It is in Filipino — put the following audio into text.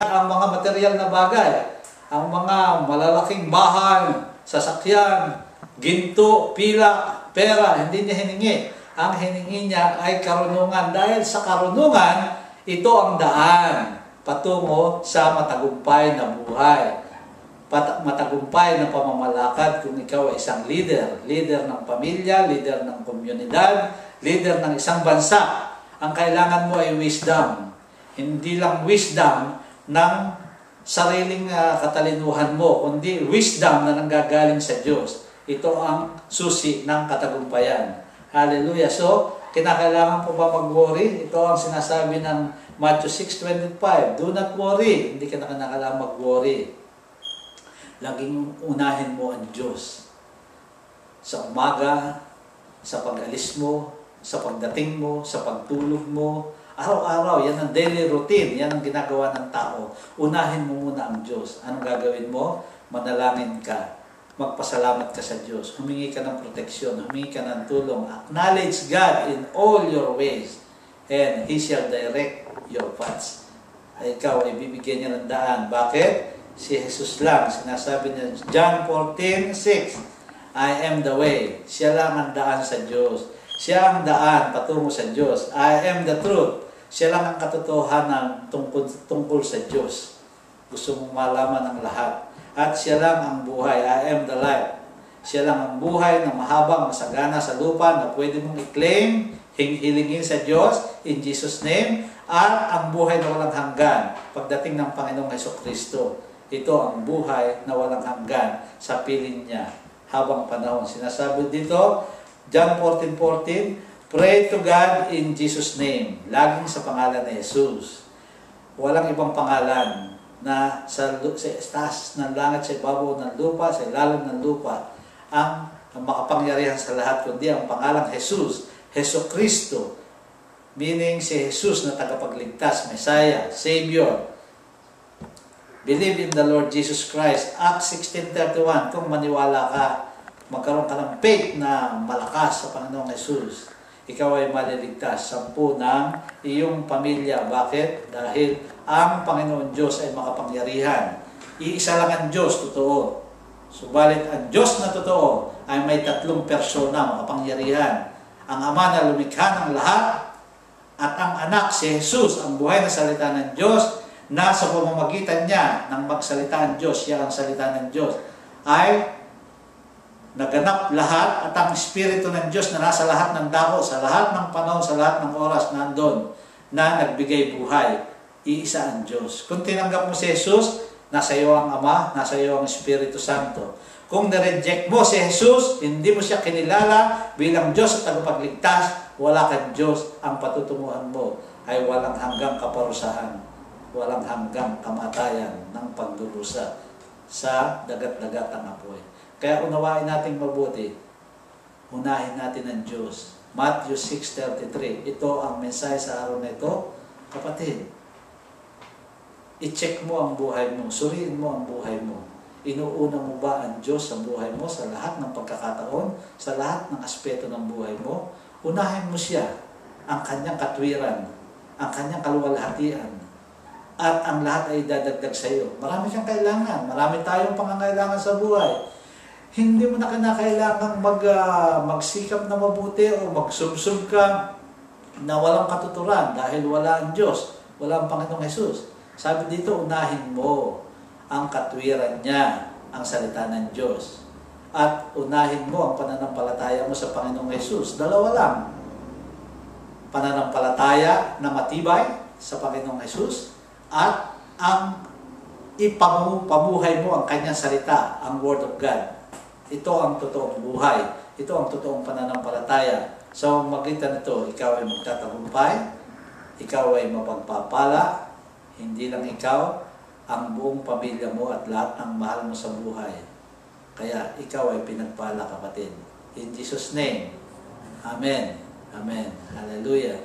ang mga material na bagay, ang mga malalaking bahay, sasakyan, ginto, pila, pera, hindi niya hiningi. Ang hiningi niya ay karunungan. Dahil sa karunungan, ito ang daan patungo sa matagumpay na buhay. Matagumpay na pamamalakad kung ikaw ay isang leader. Leader ng pamilya, leader ng komunidad, leader ng isang bansa. Ang kailangan mo ay wisdom. Hindi lang wisdom ng sariling katalinuhan mo, kundi wisdom na nanggagaling sa Diyos. Ito ang susi ng katagumpayan. Hallelujah. So, kinakailangan po ba mag-worry? Ito ang sinasabi ng Matthew 6:25. Do not worry. Hindi ka na kinakailangan mag-worry. Laging unahin mo ang Diyos. Sa umaga, sa pag-alis mo, sa pagdating mo, sa pagtulog mo, araw-araw, yan ang daily routine, yan ang ginagawa ng tao. Unahin mo muna ang Diyos. Anong gagawin mo? Manalangin ka. Magpasalamat ka sa Diyos. Humingi ka ng proteksyon. Humingi ka ng tulong. Acknowledge God in all your ways. And He shall direct your paths. Ay ikaw ay bibigyan niya ng daan. Bakit? Si Jesus lang. Sinasabi niya, John 14:6, I am the way. Siya lang ang daan sa Diyos. Siya ang daan patungo sa Diyos. I am the truth. Siya lang ang katotohanan tungkol sa Diyos. Gusto mong malaman ang lahat. At siya lang ang buhay. I am the life. Siya lang ang buhay na mahabang, masagana sa lupa na pwede mong i-claim, hilingin sa Diyos, in Jesus' name, at ang buhay na walang hanggan pagdating ng Panginoong Hesukristo. Ito ang buhay na walang hanggan sa piling niya habang panahon. Sinasabi dito, John 14:14, pray to God in Jesus' name. Laging sa pangalan ni Jesus. Walang ibang pangalan na sa taas ng langit, sa ibabaw ng lupa, sa ilalim ng lupa, ang makapangyarihan sa lahat, kundi ang pangalang Jesus, Hesukristo, meaning si Jesus na tagapagligtas, Messiah, Savior. Believe in the Lord Jesus Christ. Acts 16:31, kung maniwala ka, magkaroon ka ng faith na malakas sa Panginoong Jesus, ikaw ay maliligtas. 10 ng iyong pamilya. Bakit? Dahil ang Panginoon Diyos ay makapangyarihan. Iisa lang ang Diyos, totoo. Subalit ang Diyos na totoo ay may 3 persona, makapangyarihan. Ang Ama na lumikha ng lahat, at ang Anak, si Jesus, ang buhay na salita ng Diyos, na sa pamamagitan niya ng magsalita ang Diyos, siya ang salita ng Diyos, ay naganap lahat, at ang Espiritu ng Diyos na nasa lahat ng dako, sa lahat ng panahon, sa lahat ng oras, nandun, na nagbigay buhay. Iisa ang Diyos. Kung tinanggap mo si Jesus, nasa iyo ang Ama, nasa iyo ang Espiritu Santo. Kung na-reject mo si Jesus, hindi mo siya kinilala bilang Diyos at tagapagligtas, wala kang Diyos, ang patutunguhan mo ay walang hanggang kaparusahan, walang hanggang kamatayan ng pagdurusa sa dagat-dagat ng apoy. Kaya unawain natin mabuti, unahin natin ang Diyos. Matthew 6:33, ito ang mensahe sa araw na ito. Kapatid, i-check mo ang buhay mo, suriin mo ang buhay mo. Inuuna mo ba ang Diyos sa buhay mo sa lahat ng pagkakataon, sa lahat ng aspeto ng buhay mo? Unahin mo siya, ang kanyang katwiran, ang kanyang kaluwalhatian, at ang lahat ay dadagdag sa iyo. Marami kang kailangan, marami tayong pangangailangan sa buhay. Hindi mo na kinakailangang magsikap na mabuti o magsubsub ka na walang katuturan dahil wala ang Diyos, wala ang Panginoong Jesus. Sabi dito, unahin mo ang katwiran niya, ang salita ng Diyos. At unahin mo ang pananampalataya mo sa Panginoong Jesus. Dalawa lang. Pananampalataya na matibay sa Panginoong Jesus at ang ipamuhay mo ang kanyang salita, ang Word of God. Ito ang totoong buhay. Ito ang totoong pananampalataya. Sa magitan nito, ikaw ay magtatagumpay, ikaw ay mapagpapala, hindi lang ikaw, ang buong pamilya mo at lahat ng mahal mo sa buhay. Kaya ikaw ay pinagpala, kapatid. In Jesus' name. Amen. Amen. Hallelujah.